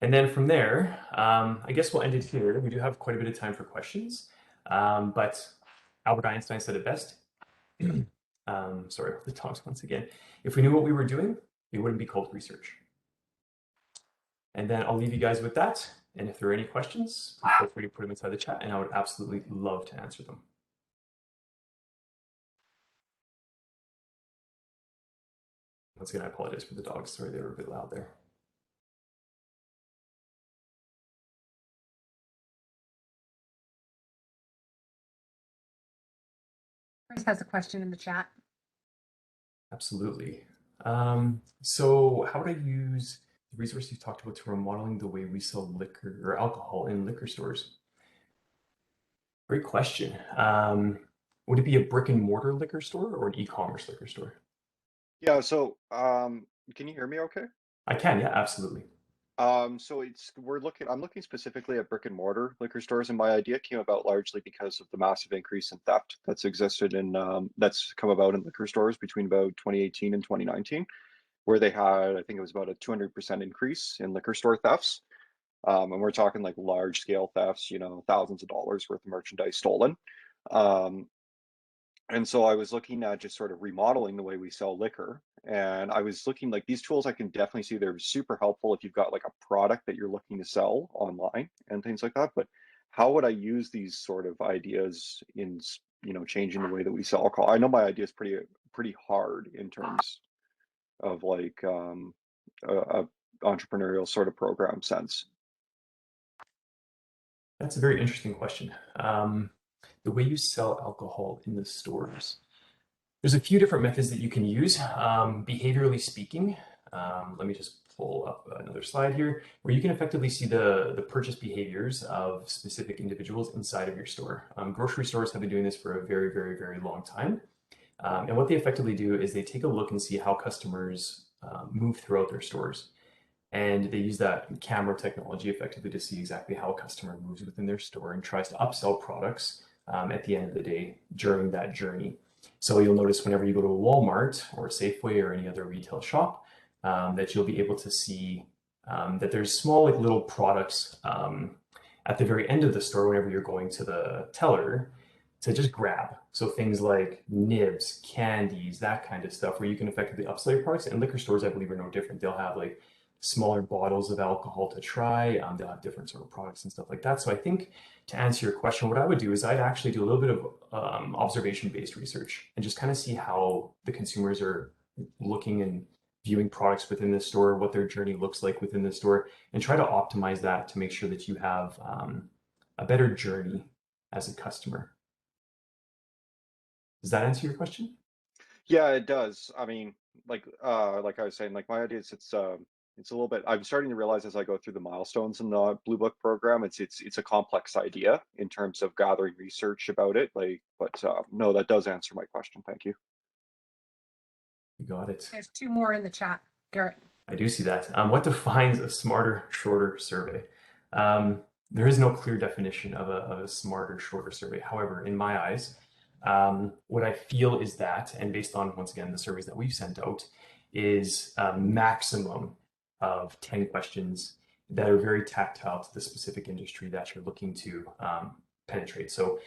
And then from there, I guess we'll end it here. We do have quite a bit of time for questions, but Albert Einstein said it best. Sorry about the talks once again. If we knew what we were doing, it wouldn't be called research. And then I'll leave you guys with that. And if there are any questions, feel free to put them inside the chat, and I would absolutely love to answer them. Once again, I apologize for the dogs. Sorry, they were a bit loud there. Chris has a question in the chat. Absolutely. So how would I use the resource you talked about to remodeling the way we sell liquor or alcohol in liquor stores? Great question. Would it be a brick and mortar liquor store or an e-commerce liquor store? Yeah, so can you hear me okay? I can, yeah, absolutely. So I'm looking specifically at brick and mortar liquor stores, and my idea came about largely because of the massive increase in theft that's existed in that's come about in liquor stores between about 2018 and 2019, where they had, I think it was about a 200% increase in liquor store thefts. And we're talking like large scale thefts, thousands of dollars worth of merchandise stolen. And so I was looking at just sort of remodeling the way we sell liquor. And I was looking like these tools, I can definitely see they're super helpful if you've got like a product that you're looking to sell online and things like that. But how would I use these sort of ideas in, changing the way that we sell alcohol? I know my idea is pretty hard in terms of like a entrepreneurial sort of program sense. That's a very interesting question. The way you sell alcohol in the stores. There's a few different methods that you can use. Behaviorally speaking, let me just pull up another slide here, where you can effectively see the purchase behaviors of specific individuals inside of your store. Grocery stores have been doing this for a very, very, very long time. And what they effectively do is they take a look and see how customers move throughout their stores. And they use that camera technology effectively to see exactly how a customer moves within their store and tries to upsell products at the end of the day during that journey. So you'll notice whenever you go to a Walmart or a Safeway or any other retail shop, that you'll be able to see that there's small like little products at the very end of the store whenever you're going to the teller to just grab. So things like nibs, candies, that kind of stuff, where you can effectively upsell your products. And liquor stores, I believe, are no different. They'll have like smaller bottles of alcohol to try. They'll have different sort of products and stuff like that. So I think to answer your question, what I would do is I'd actually do a little bit of observation-based research and just kind of see how the consumers are looking and viewing products within the store, what their journey looks like within the store, and try to optimize that to make sure that you have a better journey as a customer. Does that answer your question? Yeah, it does. I mean, like I was saying, like my idea is it's a little bit. I'm starting to realize as I go through the milestones in the Blue Book program, it's a complex idea in terms of gathering research about it. Like, but no, that does answer my question. Thank you. You got it. There's 2 more in the chat, Garrett. I do see that. What defines a smarter, shorter survey? There is no clear definition of a smarter, shorter survey. However, in my eyes, what I feel is that, and based on, once again, the surveys that we've sent out, is a maximum of 10 questions that are very tactile to the specific industry that you're looking to penetrate. So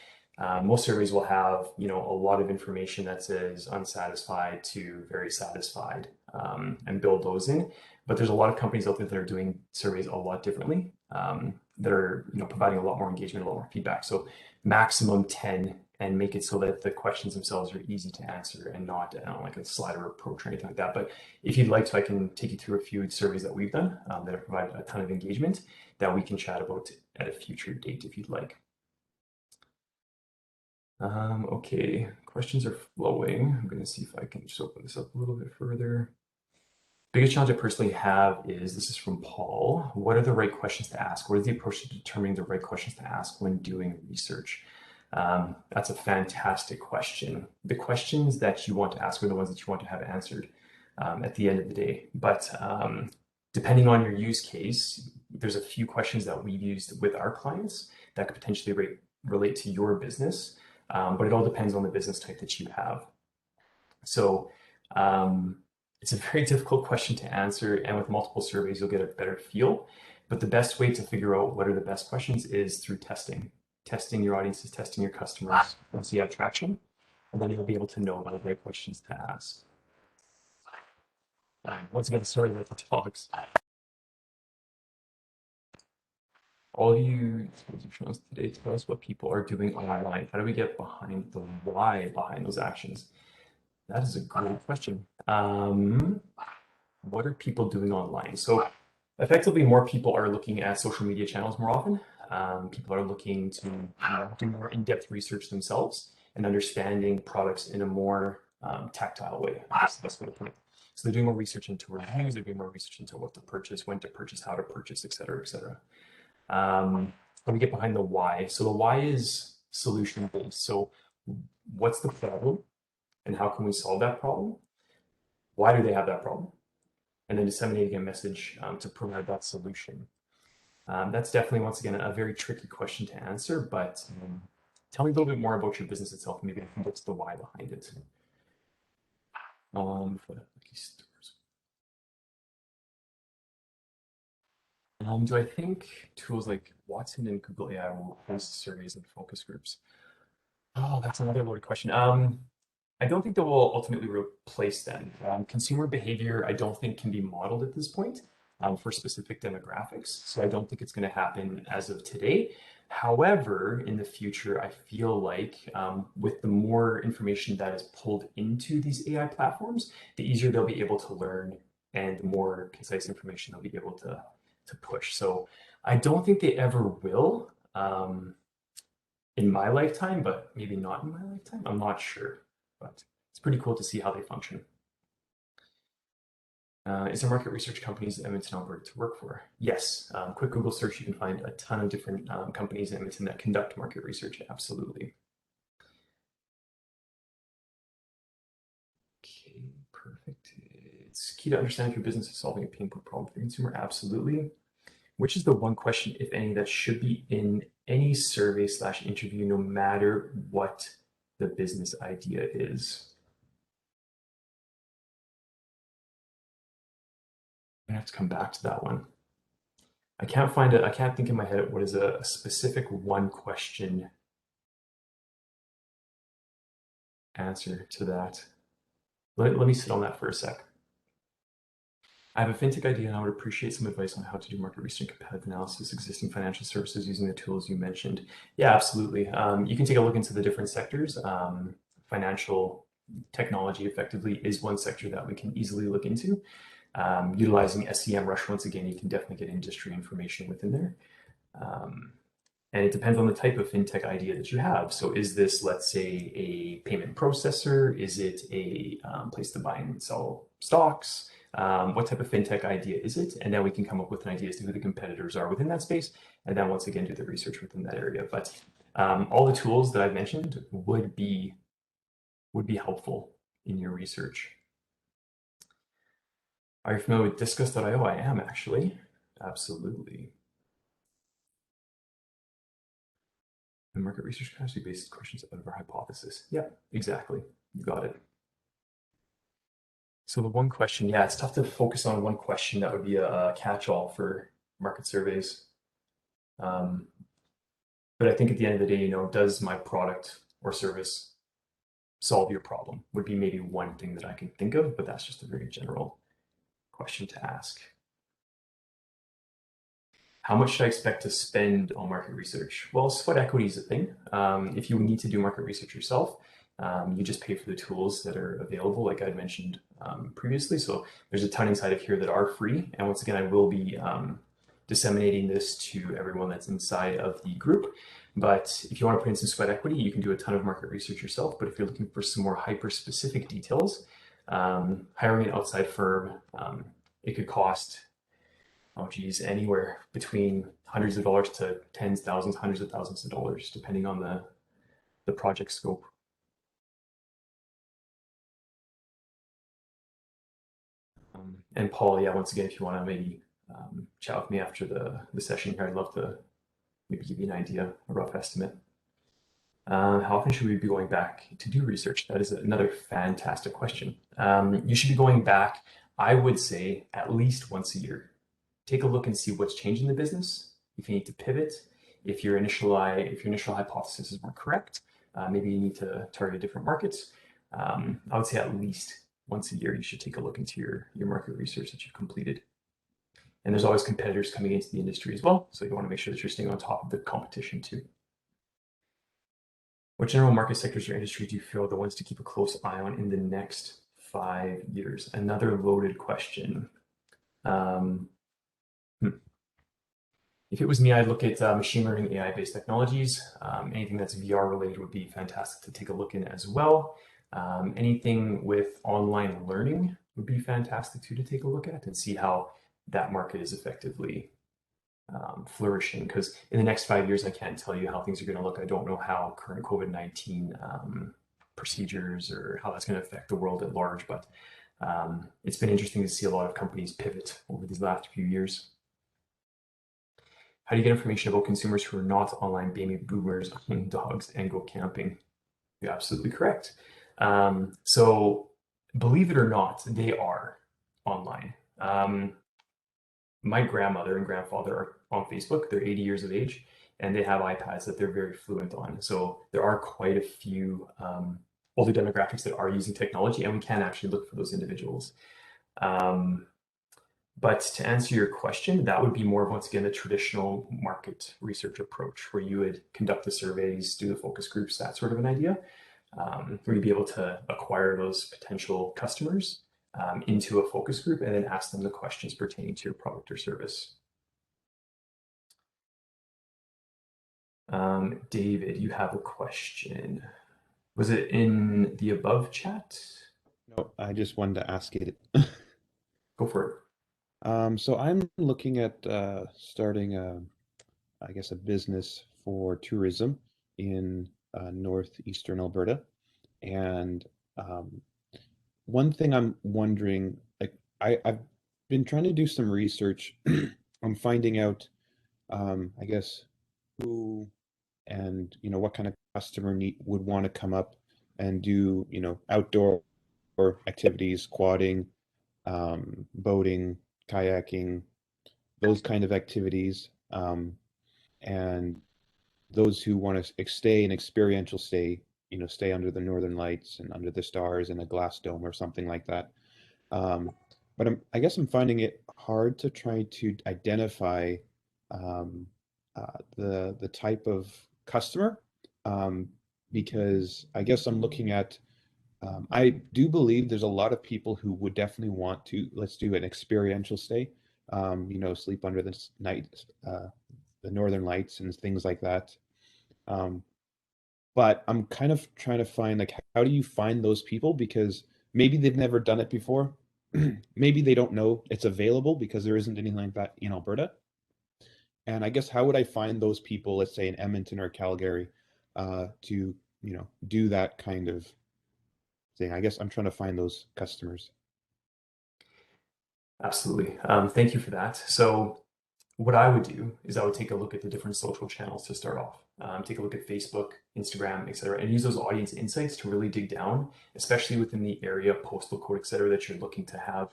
most surveys will have, a lot of information that says unsatisfied to very satisfied, and build those in. But there's a lot of companies out there that are doing surveys a lot differently, that are, providing a lot more engagement, a lot more feedback. So maximum 10, and make it so that the questions themselves are easy to answer and not like a slider approach or anything like that. But if you'd like to, I can take you through a few surveys that we've done that have provided a ton of engagement that we can chat about at a future date if you'd like. Okay, questions are flowing. I'm going to see if I can just open this up a little bit further. Biggest challenge I personally have is, this is from Paul, what are the right questions to ask? What is the approach to determining the right questions to ask when doing research? That's a fantastic question. The questions that you want to ask are the ones that you want to have answered at the end of the day. But depending on your use case, there's a few questions that we've used with our clients that could potentially relate to your business. But it all depends on the business type that you have. So it's a very difficult question to answer, and with multiple surveys, you'll get a better feel. But the best way to figure out what are the best questions is through testing. Testing your audiences, testing your customers, once you have traction, and then you'll be able to know what are the right questions to ask. Once again, sorry about the talks. All you shown us today, tell us what people are doing online. How do we get behind the why behind those actions? That is a great question. What are people doing online? So effectively, more people are looking at social media channels more often. People are looking to do more in-depth research themselves and understanding products in a more tactile way. That's the best way to put it. So they're doing more research into reviews, they're doing more research into what to purchase, when to purchase, how to purchase, et cetera, et cetera. Let me get behind the why. So the why is solution-based. So what's the problem and how can we solve that problem? Why do they have that problem? And then disseminating a message to provide that solution. That's definitely, once again, a very tricky question to answer, but tell me a little bit more about your business itself. Maybe I can get to the why behind it. Do I think tools like Watson and Google AI will host surveys and focus groups? Oh, that's another loaded question. I don't think they will ultimately replace them. Consumer behavior, I don't think can be modeled at this point for specific demographics. So I don't think it's going to happen as of today. However, in the future, I feel like with the more information that is pulled into these AI platforms, the easier they'll be able to learn and the more concise information they'll be able to push. So I don't think they ever will in my lifetime, but maybe not in my lifetime. I'm not sure, but it's pretty cool to see how they function. Is there market research companies in Edmonton, Alberta to work for? Yes. Quick Google search, you can find a ton of different companies in Edmonton that conduct market research. Absolutely. Okay, perfect. It's key to understand if your business is solving a pain point problem for the consumer. Absolutely. Which is the one question, if any, that should be in any survey/interview, no matter what the business idea is? I have to come back to that one. I can't think in my head what is a specific one question answer to that. Let me sit on that for a sec. I have a fintech idea and I would appreciate some advice on how to do market research and competitive analysis, existing financial services using the tools you mentioned. Yeah, absolutely. You can take a look into the different sectors. Financial technology effectively is one sector that we can easily look into. Utilizing SEMrush, once again, you can definitely get industry information within there. And it depends on the type of fintech idea that you have. So is this, let's say, a payment processor? Is it a place to buy and sell stocks? What type of fintech idea is it? And then we can come up with an idea as to who the competitors are within that space. And then once again, do the research within that area. But all the tools that I've mentioned would be helpful in your research. Are you familiar with Discuss.io? I am actually. Absolutely. And market research capacity based questions out of our hypothesis. Yeah, exactly. You got it. So the one question, yeah, it's tough to focus on one question that would be a catch-all for market surveys. But I think at the end of the day, does my product or service solve your problem? Would be maybe one thing that I can think of, but that's just a very general question to ask. How much should I expect to spend on market research? Well, sweat equity is a thing. If you need to do market research yourself, you just pay for the tools that are available, like I mentioned previously. So there's a ton inside of here that are free. And once again, I will be disseminating this to everyone that's inside of the group. But if you want to put in some sweat equity, you can do a ton of market research yourself. But if you're looking for some more hyper-specific details, hiring an outside firm, it could cost, oh geez, anywhere between hundreds of dollars to tens, thousands, hundreds of thousands of dollars, depending on the project scope. And Paul, yeah, once again, if you want to maybe chat with me after the session here, I'd love to maybe give you an idea, a rough estimate. How often should we be going back to do research? That is another fantastic question. You should be going back, I would say, at least once a year. Take a look and see what's changed in the business. If you need to pivot, if your initial hypotheses weren't correct, maybe you need to target different markets. I would say at least once a year, you should take a look into your market research that you've completed. And there's always competitors coming into the industry as well. So you want to make sure that you're staying on top of the competition too. What general market sectors or industries do you feel are the ones to keep a close eye on in the next 5 years? Another loaded question. If it was me, I'd look at machine learning, AI-based technologies. Anything that's VR related would be fantastic to take a look in as well. Anything with online learning would be fantastic too to take a look at and see how that market is effectively flourishing. Because in the next 5 years, I can't tell you how things are going to look. I don't know how current COVID-19 procedures or how that's going to affect the world at large. But it's been interesting to see a lot of companies pivot over these last few years. How do you get information about consumers who are not online baby boomers owning dogs and go camping? You're absolutely correct. So believe it or not, they are online. My grandmother and grandfather are on Facebook. They're 80 years of age and they have iPads that they're very fluent on. So there are quite a few older demographics that are using technology and we can actually look for those individuals. But to answer your question, that would be more of, once again, the traditional market research approach where you would conduct the surveys, do the focus groups, that sort of an idea, where you'd be able to acquire those potential customers into a focus group and then ask them the questions pertaining to your product or service. David, you have a question. Was it in the above chat? No, I just wanted to ask it. Go for it. So I'm looking at starting I guess, a business for tourism in northeastern Alberta. And one thing I'm wondering, like I've been trying to do some research on finding out, I guess, who and what kind of customer would want to come up and do outdoor activities, quadding, boating, kayaking, those kind of activities, and those who want to stay an experiential stay, stay under the northern lights and under the stars in a glass dome or something like that. But I guess I'm finding it hard to try to identify um, the type of customer, because I guess I'm looking at I do believe there's a lot of people who would definitely want to, let's do an experiential stay, sleep under the northern lights and things like that. Um, but I'm kind of trying to find, like, how do you find those people? Because maybe they've never done it before. Maybe they don't know it's available because there isn't anything like that in Alberta. And I guess how would I find those people, let's say in Edmonton or Calgary, to, do that kind of thing? I guess I'm trying to find those customers. Absolutely. Thank you for that. So what I would do is I would take a look at the different social channels to start off. Take a look at Facebook, Instagram, etc., and use those audience insights to really dig down, especially within the area, postal code, etc., that you're looking to have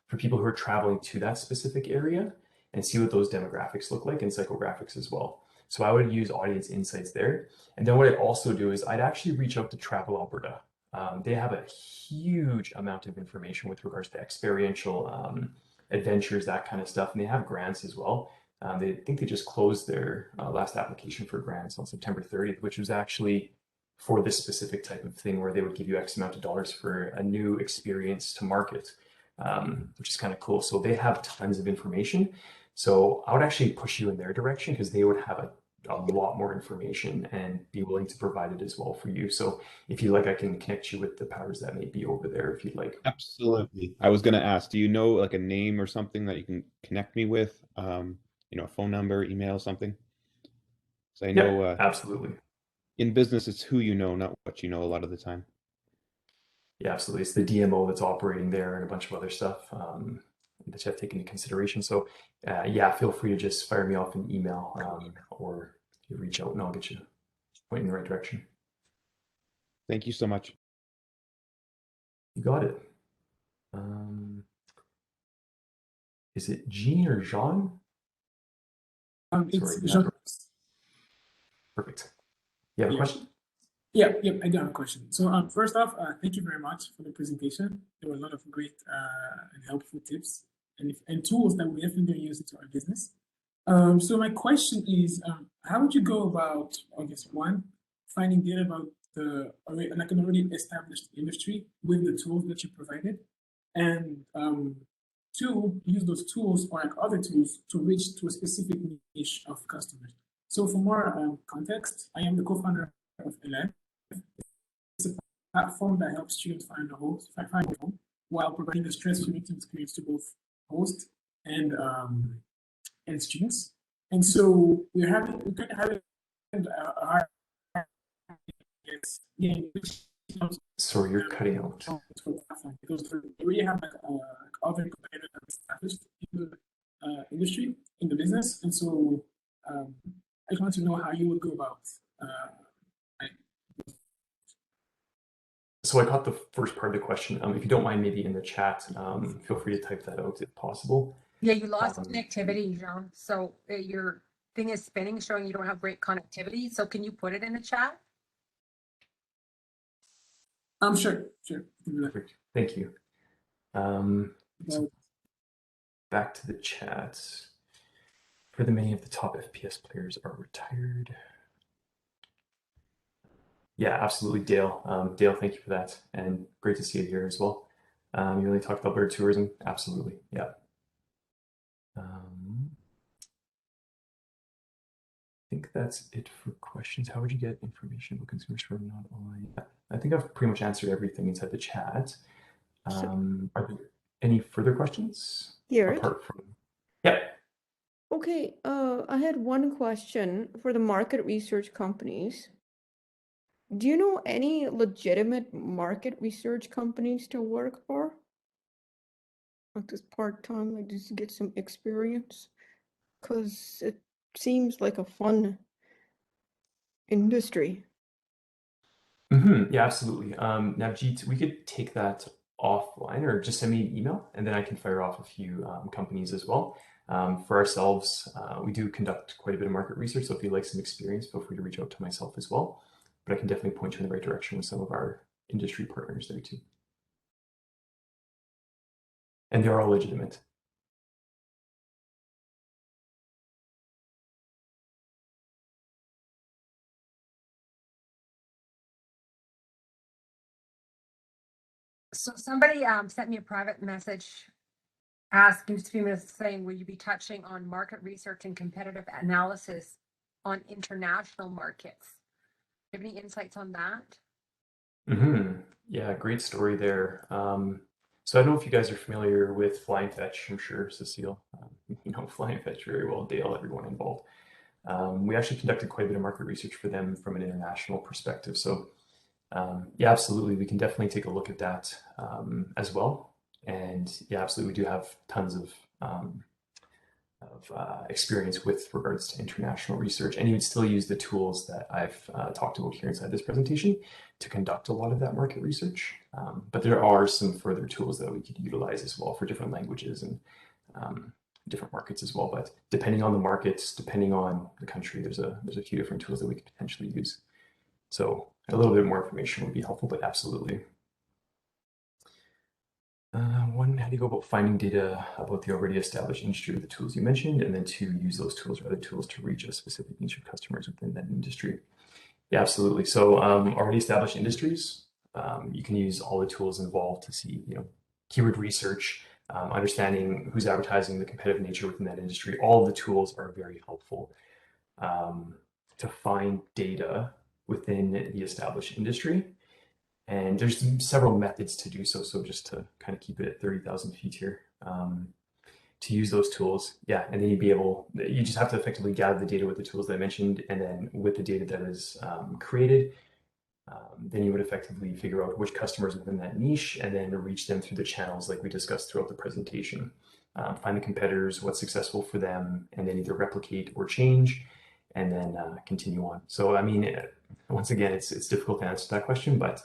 for people who are traveling to that specific area, and see what those demographics look like and psychographics as well. So I would use audience insights there. And then what I'd also do is I'd actually reach out to Travel Alberta. They have a huge amount of information with regards to experiential adventures, that kind of stuff, and they have grants as well. They think they just closed their last application for grants on September 30th, which was actually for this specific type of thing where they would give you X amount of dollars for a new experience to market, which is kind of cool. So they have tons of information. So I would actually push you in their direction because they would have a lot more information and be willing to provide it as well for you. So if you like, I can connect you with the powers that may be over there if you'd like. Absolutely. I was going to ask, do you know like a name or something that you can connect me with? A phone number, email, something? So I know Yeah, absolutely. in business, it's who you know, not what you know a lot of the time. Yeah, absolutely. It's the DMO that's operating there and a bunch of other stuff that you have to take into consideration. So yeah, feel free to just fire me off an email or you reach out and I'll get you pointed in the right direction. Thank you so much. You got it. Is it Jean or Jean? It's Sorry, Jean. perfect. You have a Yeah. question? Yeah, I do have a question. So, first off, thank you very much for the presentation. There were a lot of great and helpful tips and tools that we definitely use into our business. So my question is, how would you go about, I guess, one, finding data about like an already established industry with the tools that you provided, and two, use those tools or like other tools to reach to a specific niche of customers. So for more context, I am the co-founder of Elef. It's a platform that helps students find a home while providing a stress-free experience to both host and students. And so we're going to have a hard Sorry, you're cutting out. because we already have other competitors established in the industry, in the business, and so I just want to know how you would go about. So I caught the first part of the question. If you don't mind, maybe in the chat, feel free to type that out if possible. Yeah, you lost connectivity, Jean. So your thing is spinning, showing you don't have great connectivity. So can you put it in the chat? Sure. Perfect. Thank you. So back to the chat. For the many of the top FPS players are retired. Yeah, absolutely, Dale. Dale, thank you for that, and great to see you here as well. You really talked about bird tourism. Absolutely, yeah. I think that's it for questions. How would you get information about consumers from not online? I think I've pretty much answered everything inside the chat. Are there any further questions? Here. Apart from, yeah. Okay, I had one question for the market research companies. Do you know any legitimate market research companies to work for? Like this part-time, like just to get some experience? Because it seems like a fun industry. Yeah, absolutely. Now, Jeet, we could take that offline or just send me an email and then I can fire off a few companies as well. For ourselves, we do conduct quite a bit of market research, so if you'd like some experience, feel free to reach out to myself as well. But I can definitely point you in the right direction with some of our industry partners there too. And they're all legitimate. So somebody sent me a private message asking, saying, will you be touching on market research and competitive analysis on international markets? Do you have any insights on that? Yeah, great story there. So I don't know if you guys are familiar with Flying Fetch. I'm sure Cecile, you know Flying Fetch very well, Dale, everyone involved. We actually conducted quite a bit of market research for them from an international perspective. So yeah, absolutely, we can definitely take a look at that as well. And yeah, absolutely, we do have tons of experience with regards to international research, and you would still use the tools that I've talked about here inside this presentation to conduct a lot of that market research. But there are some further tools that we could utilize as well for different languages and different markets as well. But depending on the markets, depending on the country, there's a few different tools that we could potentially use. So a little bit more information would be helpful, but absolutely. One, how do you go about finding data about the already established industry with the tools you mentioned, and then two, use those tools or other tools to reach a specific niche of customers within that industry? Yeah, absolutely. So already established industries, you can use all the tools involved to see, keyword research, understanding who's advertising, the competitive nature within that industry. All of the tools are very helpful to find data within the established industry. And there's several methods to do so. So just to kind of keep it at 30,000 feet here, to use those tools. Yeah, and then you just have to effectively gather the data with the tools that I mentioned, and then with the data that is created, then you would effectively figure out which customers within that niche, and then reach them through the channels like we discussed throughout the presentation. Find the competitors, what's successful for them, and then either replicate or change, and then continue on. So, I mean, once again, it's difficult to answer that question, but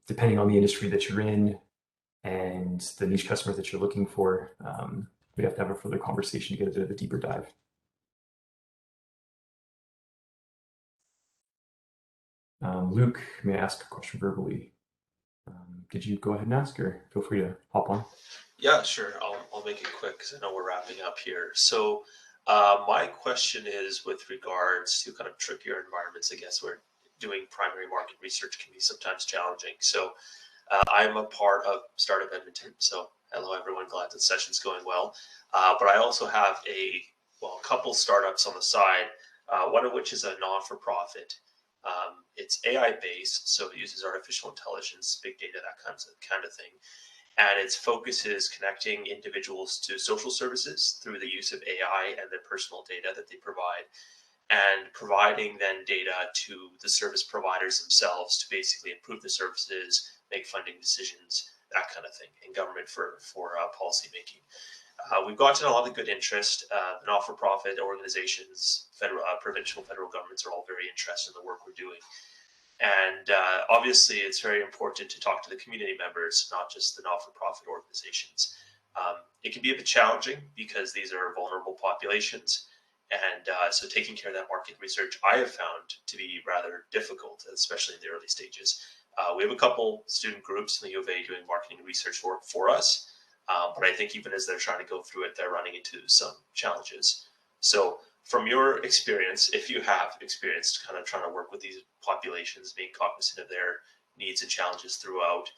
depending on the industry that you're in and the niche customers that you're looking for, we have to have a further conversation to get a bit of a deeper dive. Luke, may I ask a question verbally? Did you go ahead and ask, or feel free to hop on? Yeah, sure. I'll make it quick because I know we're wrapping up here. So my question is with regards to kind of trickier environments, I guess, where doing primary market research can be sometimes challenging. So I'm a part of Startup Edmonton. So hello, everyone. Glad the session's going well. But I also have a couple startups on the side, one of which is a non-for-profit. It's AI-based, so it uses artificial intelligence, big data, that kind of thing. And its focus is connecting individuals to social services through the use of AI and their personal data that they provide, and providing then data to the service providers themselves to basically improve the services, make funding decisions, that kind of thing, and government for policy making. We've gotten a lot of good interest. Not-for-profit organizations, provincial, federal governments are all very interested in the work we're doing. And obviously, it's very important to talk to the community members, not just the not-for-profit organizations. It can be a bit challenging because these are vulnerable populations. And so taking care of that market research, I have found to be rather difficult, especially in the early stages. We have a couple student groups in the U of A doing marketing research work for us. But I think even as they're trying to go through it, they're running into some challenges. So from your experience, if you have experience kind of trying to work with these populations, being cognizant of their needs and challenges throughout,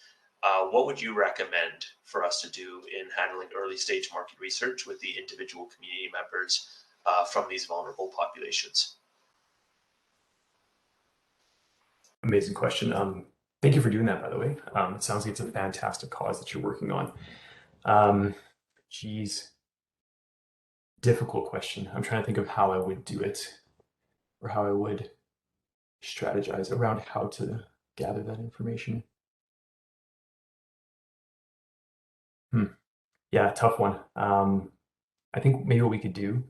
what would you recommend for us to do in handling early stage market research with the individual community members from these vulnerable populations? Amazing question. Thank you for doing that, by the way. It sounds like it's a fantastic cause that you're working on. Geez, difficult question. I'm trying to think of how I would do it, or how I would strategize around how to gather that information. Yeah, tough one. I think maybe what we could do,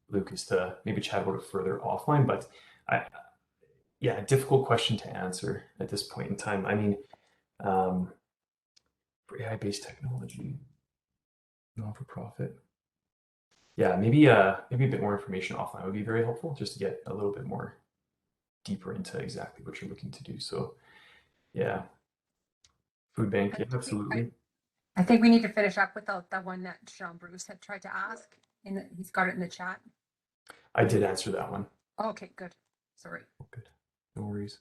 Luke, is to maybe chat about it further offline, but yeah, difficult question to answer at this point in time. I mean, for AI-based technology, not-for-profit. yeah, maybe a bit more information offline would be very helpful, just to get a little bit more deeper into exactly what you're looking to do. So yeah, food bank, yeah, absolutely. I think we need to finish up with the one that Jean Bruce had tried to ask, and he's got it in the chat. I did answer that one. Okay, good. Sorry. Good, no worries.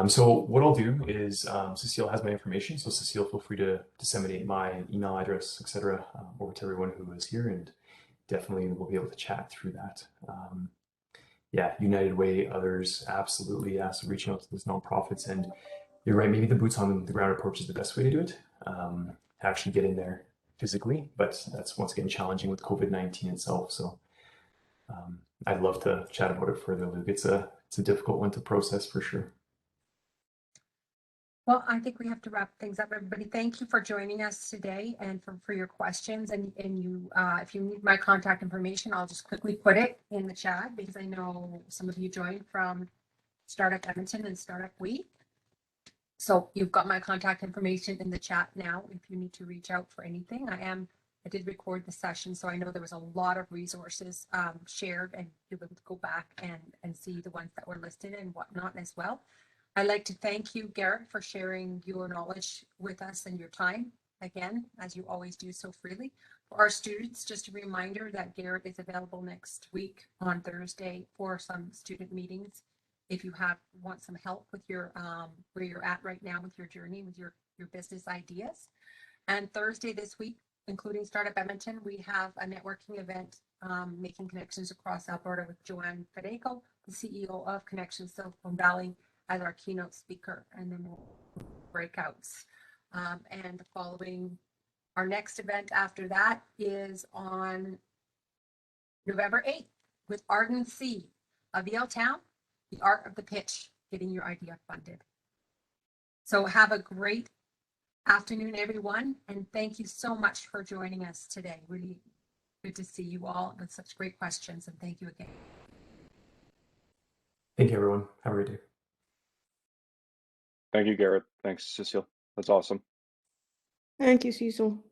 So what I'll do is Cecile has my information, so Cecile, feel free to disseminate my email address, etc., over to everyone who is here, and definitely we'll be able to chat through that. Yeah, United Way, others, absolutely, yeah. So reaching out to those nonprofits, and you're right, maybe the boots on the ground approach is the best way to do it. To actually get in there physically, but that's once again challenging with COVID-19 itself. So I'd love to chat about it further, Luke. It's a difficult one to process for sure. Well, I think we have to wrap things up, everybody. Thank you for joining us today and for your questions. And you, if you need my contact information, I'll just quickly put it in the chat because I know some of you joined from Startup Edmonton and Startup Week. So you've got my contact information in the chat now if you need to reach out for anything. I did record the session, so I know there was a lot of resources shared, and you'll be able to go back and see the ones that were listed and whatnot as well. I'd like to thank you, Garrett, for sharing your knowledge with us and your time, again, as you always do so freely. For our students, just a reminder that Garrett is available next week on Thursday for some student meetings. If you want some help with your where you're at right now with your journey, with your business ideas. And Thursday this week, including Startup Edmonton, we have a networking event, Making Connections Across Alberta, with Joanne Federico, the CEO of Connections Silicon Valley, as our keynote speaker, and then we'll breakouts. And our next event after that is on November 8th with Arden C of Yale Town, The Art of the Pitch, getting your idea funded. So have a great afternoon, everyone, and thank you so much for joining us today. Really good to see you all with such great questions, and thank you again. Thank you, everyone. Have a great day. Thank you, Garrett. Thanks, Cecile. That's awesome. Thank you, Cecil.